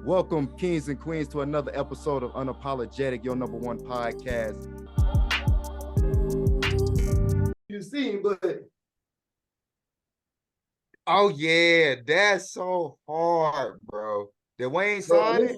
Welcome, kings and queens, to another episode of Unapologetic, your number one podcast. You see, but oh yeah, that's so hard, bro. Did Wayne sign it?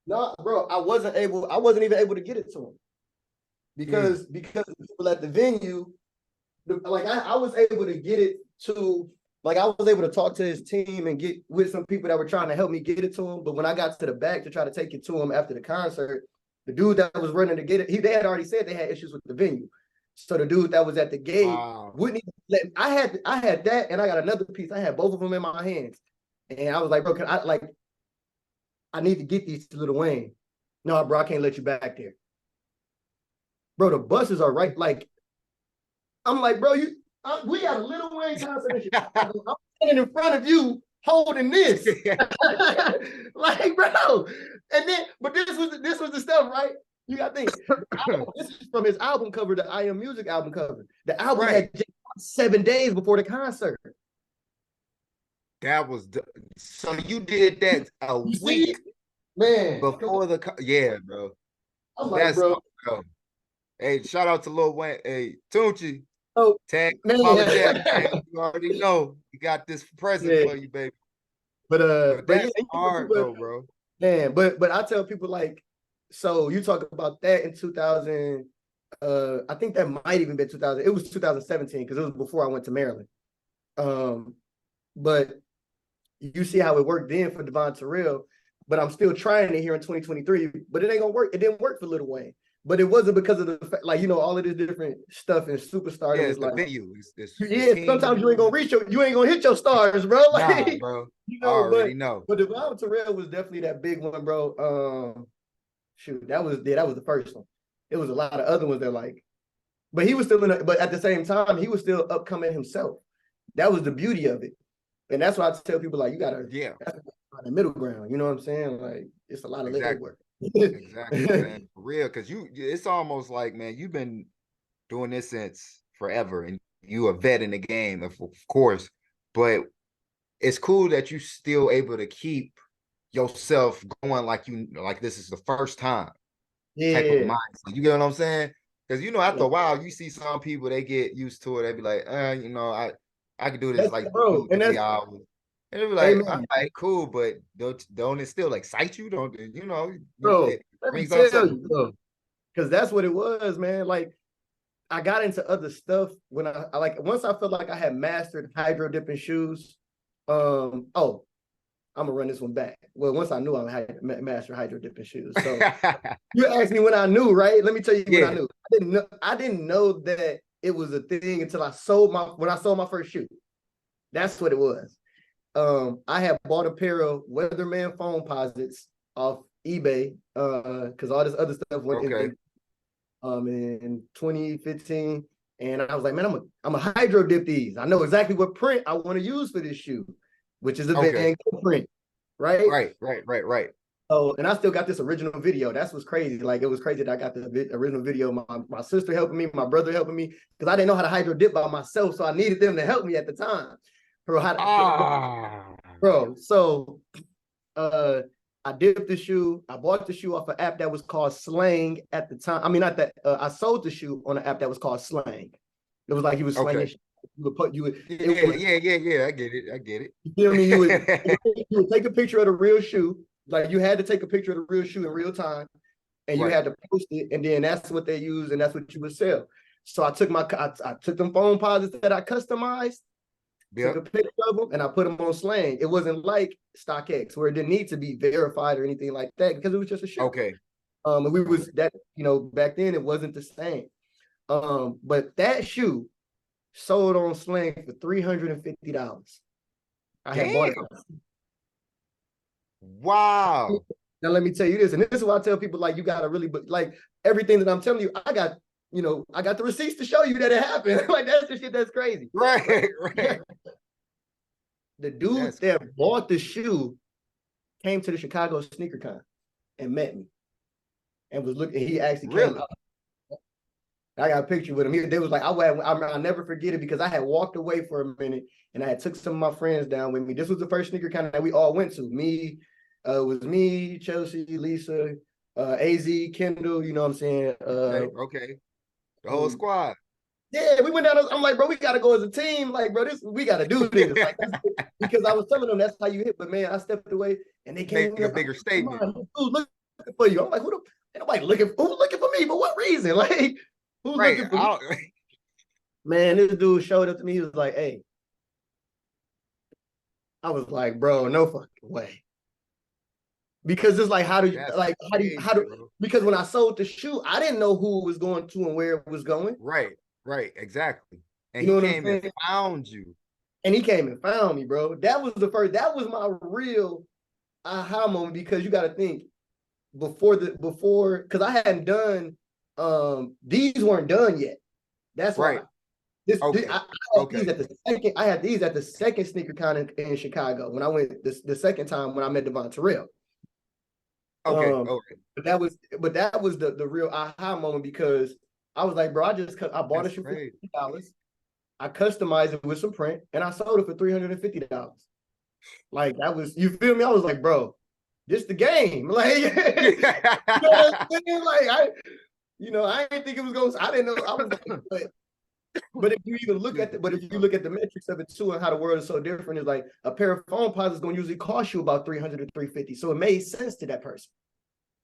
No, bro, I wasn't even able to get it to him because the people at the venue, I was able to get it to, I was able to talk to his team and get with some people that were trying to help me get it to him. But when I got to the back to try to take it to him after the concert, the dude that was running to get it, they had already said they had issues with the venue. So the dude that was at the gate wouldn't even let me. I had that, and I got another piece. I had both of them in my hands, and I was like, bro, I need to get these to Lil Wayne. No, bro, I can't let you back there. Bro, the buses are right. I'm like, bro, we got a Lil Wayne concert in Chicago. I'm standing in front of you holding this. Bro. And then, but this was the stuff, right? You got to think. This is from his album cover, the I Am Music album cover. The album had just 7 days before the concert. That was so you did that a week, man, before bro. I'm like, bro. Hey, shout out to Lil Wayne. Hey, Tunchi. Oh, tag man. You already know you got this present for you, baby. But that's hard though, bro. Man, but I tell people, so you talk about that in 2000. I think that might even been 2000. It was 2017 because it was before I went to Maryland. But you see how it worked then for Devon Terrell, but I'm still trying it here in 2023, but it ain't gonna work. It didn't work for Lil Wayne, but it wasn't because of the fact, all of this different stuff and superstar. Yeah, it's the venue. Sometimes you ain't gonna hit your stars, bro. Nah, bro. I already know. But Devon Terrell was definitely that big one, bro. That was the first one. It was a lot of other ones that but he was still but at the same time, he was still upcoming himself. That was the beauty of it. And that's why I tell people, you gotta find the middle ground. You know what I'm saying? It's a lot of leg work. Exactly, man. For real, because it's almost like, man, you've been doing this since forever, and you a vet in the game, of course. But it's cool that you still able to keep yourself going like this is the first time. Type of mindset. You get what I'm saying? Because after a while, you see some people, they get used to it. They be like, I could do this bro, 2 3 hours. And they be like, all right, cool, but don't it still excite you? Don't bro, let me tell you, bro. Because that's what it was, man. I got into other stuff when I once I felt like I had mastered hydro dipping shoes. I'm gonna run this one back. Well, once I knew I had master hydro dipping shoes. So you asked me when I knew, right? Let me tell you when I knew. I didn't know that it was a thing until I sold my first shoe. That's what it was. I had bought a pair of Weatherman foam posits off eBay because all this other stuff went in 2015, and I was like, man, I'm a hydro dip these. I know exactly what print I want to use for this shoe, which is a Van Gogh print, right? Right. Oh, and I still got this original video. That's what's crazy. It was crazy that I got the original video. My sister helping me, my brother helping me, because I didn't know how to hydro dip by myself, so I needed them to help me at the time. Bro, so I dipped the shoe. I bought the shoe off an app that was called Slang at the time. I mean, not that. I sold the shoe on an app that was called Slang. It was he was slanging. Yeah. I get it. You feel me? You would take a picture of the real shoe. You had to take a picture of the real shoe in real time, and you had to post it, and then that's what they use, and that's what you would sell. So I took I took them foam posits that I customized, took a picture of them, and I put them on Slang. It wasn't like StockX where it didn't need to be verified or anything like that because it was just a shoe. Okay. And we was that back then it wasn't the same. But that shoe sold on Slang for $350. I had bought it. Wow. Now let me tell you this, and this is why I tell people you gotta really, everything that I'm telling you, I got the receipts to show you that it happened. That's the shit that's crazy. Right. The dude that bought the shoe came to the Chicago Sneaker Con and met me, and was looking. He actually came out. I got a picture with him. They was I'll never forget it because I had walked away for a minute and I had took some of my friends down with me. This was the first sneaker con that we all went to. Me, It was me, Chelsea, Lisa, AZ, Kendall, you know what I'm saying? Okay. The whole squad. Yeah, we went down. I'm like, bro, we gotta go as a team. Like, bro, we gotta do this. Like, because I was telling them that's how you hit. But man, I stepped away and they came Make a bigger statement. Who's looking for you? I'm like, ain't nobody looking? Who's looking for me? For what reason? Like, who's looking for me? Man, this dude showed up to me. He was like, hey. I was like, bro, no fucking way. Because it's like, because when I sold the shoe, I didn't know who it was going to and where it was going. Right, exactly. And you know he came and found you. And he came and found me, bro. That was my real aha moment, because you got to think because I hadn't done, these weren't done yet. That's right. Why. I had these at the second sneaker con in Chicago when I went the second time when I met Devon Terrell. Okay. But that was the real aha moment, because I was like, bro, I bought a shoe for $50. I customized it with some print and I sold it for $350. Like, that was, you feel me? I was like, bro, this the game. Like, you know what I'm saying? Like, I didn't think it was going. I didn't know. I was like, but if you even look at the metrics of it too, and how the world is so different, is like a pair of phone pods is going to usually cost you about $300 to $350. So it made sense to that person.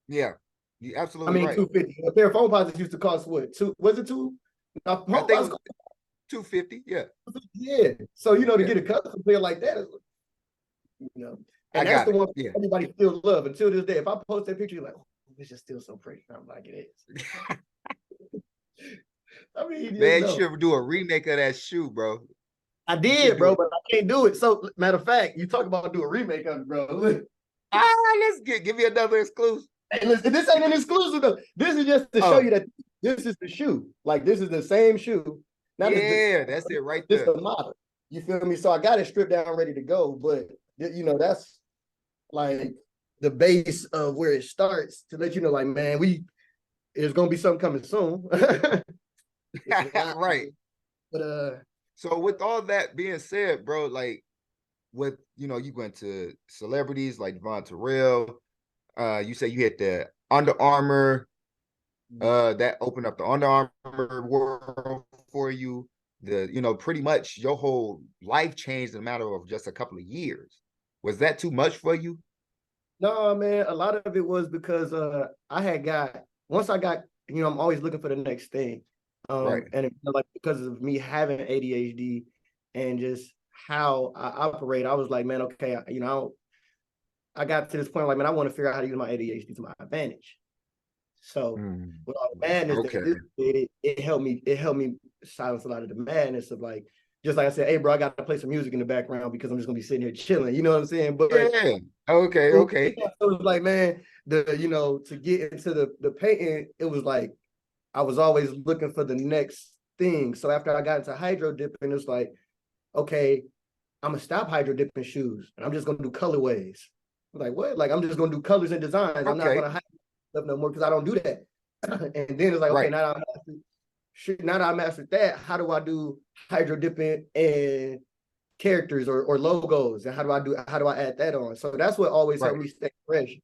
Yeah, you absolutely. I mean, $250. A pair of phone pods used to cost what? Was it two? No, I think it was $250. Yeah. Yeah. So to get a custom pair like that is, and that's the one everybody still love until this day. If I post that picture, you're like, oh, it's just still so pretty. I'm like, it is. I mean, man, you should do a remake of that shoe, bro. I did, bro, but I can't do it. So, matter of fact, you talk about do a remake of it, bro. Let's give me another exclusive. Hey, listen, this ain't an exclusive though. This is just to show you that this is the shoe. Like, this is the same shoe. That's it right there. This is the model. You feel me? So I got it stripped down, ready to go. But that's like the base of where it starts to let you know, like, man, there's gonna be something coming soon. Right. But so with all that being said, bro, like with you went to celebrities like Devon Terrell, you say you hit the Under Armour, that opened up the Under Armour world for you. Pretty much your whole life changed in a matter of just a couple of years. Was that too much for you? No, man, a lot of it was because once I got, I'm always looking for the next thing. Right. And because of me having ADHD and just how I operate, I was like, man, okay, I got to this point, like, man, I want to figure out how to use my ADHD to my advantage. So with all the madness it helped me silence a lot of the madness of, like, just like I said, hey, bro, I got to play some music in the background because I'm just gonna be sitting here chilling. You know what I'm saying? But yeah, okay. So it was like, man, to get into the painting, it was like I was always looking for the next thing. So after I got into hydro dipping, it's like, okay, I'm gonna stop hydro dipping shoes and I'm just gonna do colorways. I'm like, what? Like, I'm just gonna do colors and designs. Okay. I'm not gonna hide stuff no more because I don't do that. And then it's like, okay, now that I mastered that, how do I do hydro dipping and characters or logos, and how do I add that on? So that's what always helped me stay fresh.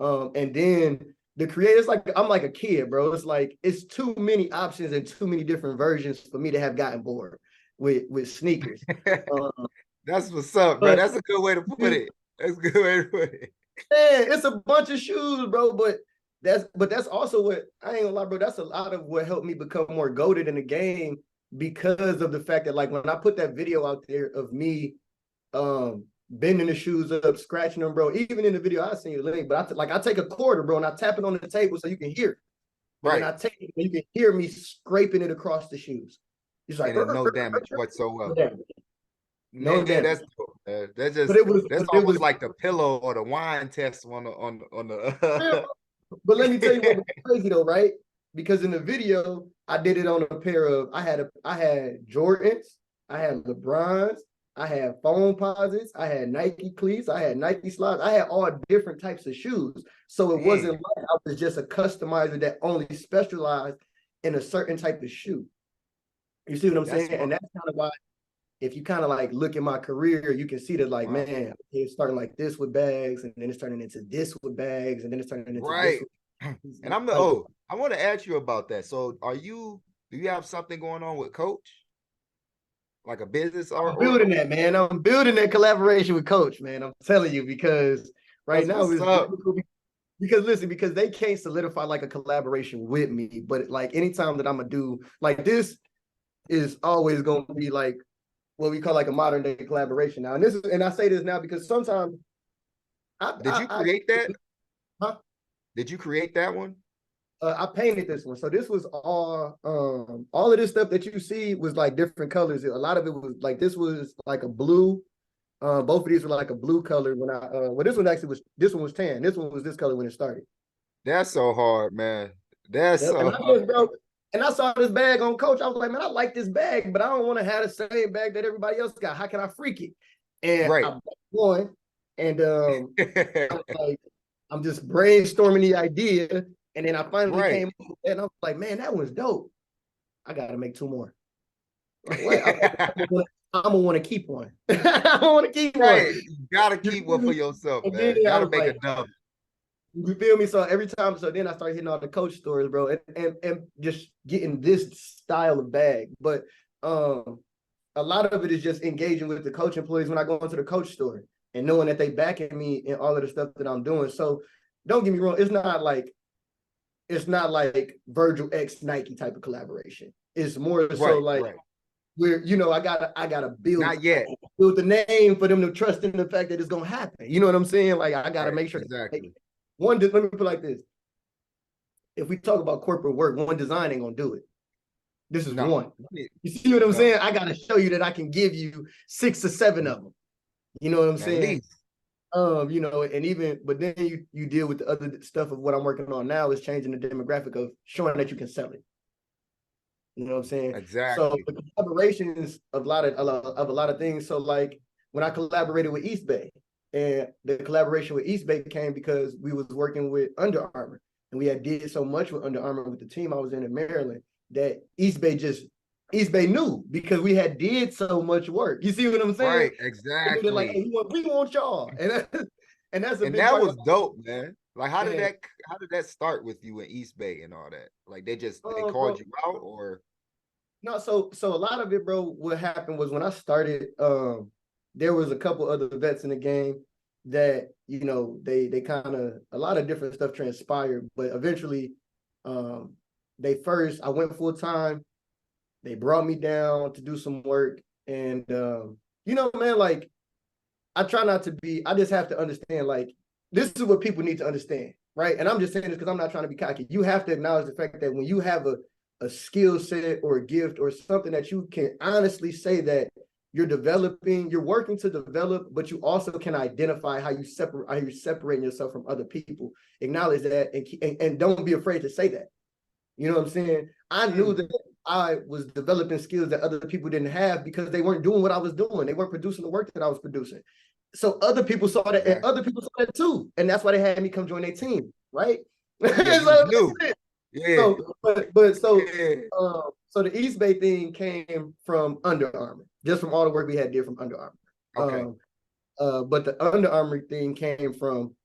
And then the creators, like, I'm like a kid, bro. It's like it's too many options and too many different versions for me to have gotten bored with sneakers. That's what's up, bro. That's a good way to put it. That's a good way to put it. Man, it's a bunch of shoes, bro. But that's also what, I ain't gonna lie, bro. That's a lot of what helped me become more goated in the game, because of the fact that, like, when I put that video out there of me bending the shoes up, scratching them, bro. Even in the video, I seen you link, but I take a quarter, bro, and I tap it on the table so you can hear it. Right. And I take it and you can hear me scraping it across the shoes. It's like, no damage whatsoever. No damage. That's almost like the pillow or the wine test on the But let me tell you what was crazy though, right? Because in the video, I did it on a pair of, I had Jordans, I had LeBrons, I had foam posits, I had Nike cleats, I had Nike slides, I had all different types of shoes. So it wasn't like I was just a customizer that only specialized in a certain type of shoe. You see what I'm saying? And that's kind of why if you kind of like look at my career, you can see that like, Wow. man, it's starting like this with bags, and then it's turning into this with bags, and then it's turning into Right. this. And I'm the Like, I want to ask you about that. So do you have something going on with Coach? Like a business I'm building that, man. I'm building that collaboration with Coach, man. I'm telling you, because right that's now what's it's up. difficult. Because listen, because they can't solidify like a collaboration with me, but like anytime that I'm gonna do like this is always gonna be like what we call like a modern day collaboration now. And I say this now because sometimes Did you create that? huh? Did you create that one? I painted this one. So this was all of this stuff that you see was like different colors. A lot of it was like, this was like a blue. Both of these were like a blue color when well, this one was tan. This one was this color when it started. That's so hard, man. That's Yep. so hard. And I saw this bag on Coach. I was like, man, I like this bag, but I don't want to have the same bag that everybody else got. How can I freak it? And Right. I bought one, and I was like, I'm just brainstorming the idea, and then I finally Right. came up with that, and I was like, man, that was dope. I gotta make 2 more. Like, what? I'm gonna want to keep one. I want to keep Right. one. You gotta keep one for yourself, And man. then I Gotta was make like, a double. you feel me? So every time, so then I started hitting all the Coach stores, bro, and just getting this style of bag. But a lot of it is just engaging with the Coach employees when I go into the Coach store and knowing that they backing me in all of the stuff that I'm doing. So don't get me wrong, it's not like Virgil X Nike type of collaboration. It's more so like where, you know, I gotta build Not yet. build the name for them to trust in the fact that it's gonna happen. You know what I'm saying? Like I gotta make sure. Exactly. Let me put it like this. If we talk about corporate work, one design ain't gonna do it. This is one. You see what I'm saying? I gotta show you that I can give you 6 or 7 of them. You know what I'm saying? Least. You know, and even, but then you deal with the other stuff of what I'm working on now is changing the demographic of showing that you can sell it. You know what I'm saying? Exactly. So the collaborations of a lot of things. So like when I collaborated with East Bay, and the collaboration with East Bay came because we was working with Under Armour, and we had did so much with Under Armour with the team I was in Maryland that East Bay knew because we had did so much work. You see what I'm saying? Right, exactly. Like, hey, we want y'all, and that's a big that part was dope, man. Like, how did Man. that start with you in East Bay and all that? Like, they called bro, you out, or no? So a lot of it, bro. What happened was when I started, there was a couple other vets in the game that, you know, they kind of, a lot of different stuff transpired, but eventually, I went full time. They brought me down to do some work, and you know, man, like I try not to be. I just have to understand, like, this is what people need to understand, right? And I'm just saying this because I'm not trying to be cocky. You have to acknowledge the fact that when you have a skill set or a gift or something that you can honestly say that you're developing, you're working to develop, but you also can identify how you're separating yourself from other people. Acknowledge that and don't be afraid to say that. You know what I'm saying? I knew that I was developing skills that other people didn't have because they weren't doing what I was doing. They weren't producing the work that I was producing. So other people saw that, and other people saw that too. And that's why they had me come join their team, right? Yeah, so, yeah. So the East Bay thing came from Under Armour, just from all the work we had did from Under Armour. Okay. But the Under Armour thing came from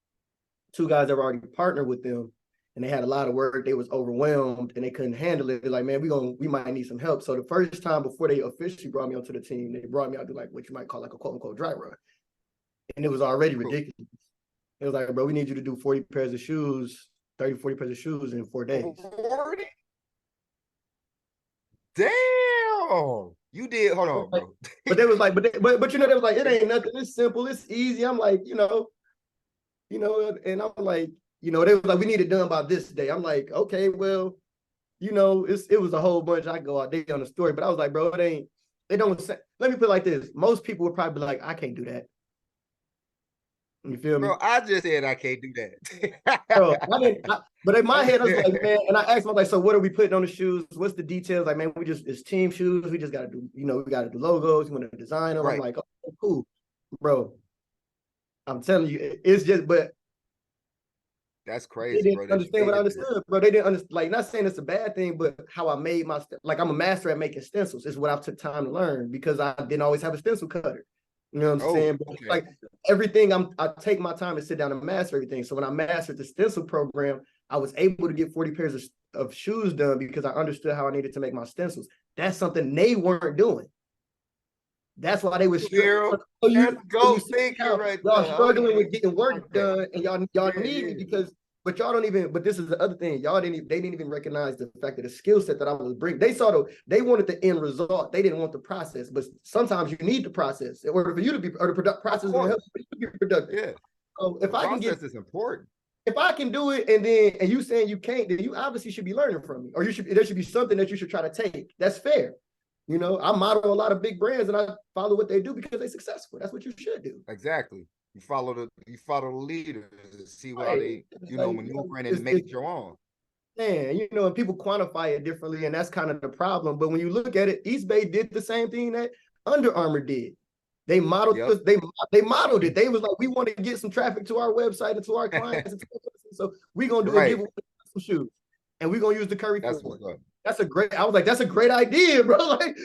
2 guys that were already partnered with them, and they had a lot of work. They was overwhelmed and they couldn't handle it. They're like, man, we might need some help. So the first time before they officially brought me onto the team, they brought me out to like what you might call like a quote unquote dry run. And it was already ridiculous. It was like, bro, we need you to do 40 pairs of shoes, 30, 40 pairs of shoes in 4 days. 40? Damn. You did, hold on, bro. But they was like, but you know, they was like, it ain't nothing, it's simple, it's easy. I'm like, you know, and I'm like, you know, they was like, we need it done by this day. I'm like, okay, well, you know, it was a whole bunch. I go out there on the story, but I was like, bro, let me put it like this. Most people would probably be like, I can't do that. You feel me? Bro, I just said I can't do that. Bro, but in my head, I was like, man, and I asked him, like, so what are we putting on the shoes? What's the details? Like, man, it's team shoes. We just got to do, you know, we got to do logos. We want to design them. Right. I'm like, oh, cool. Bro, I'm telling you, it's just, but That's They crazy, didn't bro. understand what I understood, bro. They didn't understand. Like, not saying it's a bad thing, but how I made my like, I'm a master at making stencils. Is what I took time to learn because I didn't always have a stencil cutter. You know what I'm saying? But okay. like everything, I take my time to sit down and master everything. So when I mastered the stencil program, I was able to get 40 pairs of shoes done because I understood how I needed to make my stencils. That's something they weren't doing. That's why they were struggling. That's gold thinking Y'all right there. struggling with getting work done, and y'all Yeah, need me yeah. because, but y'all don't even. But this is the other thing. They didn't even recognize the fact that the skill set that I was bringing. They wanted the end result. They didn't want the process. But sometimes you need the process in order for you to be, or the process is going to help you to be productive. Yeah. So if I can get, process is important. if I can do it, and you saying you can't, then you obviously should be learning from me, or there should be something that you should try to take. That's fair. You know, I model a lot of big brands and I follow what they do because they're successful. That's what you should do. Exactly. You follow the leaders to see how Right. they, maneuvering and make it your own. Man, and people quantify it differently, and that's kind of the problem. But when you look at it, East Bay did the same thing that Under Armour did. They modeled they modeled it. They was like, we want to get some traffic to our website and to our clients. So we're gonna do a giveaway some shoes. And we're gonna use the Curry. That's a great idea, bro. Like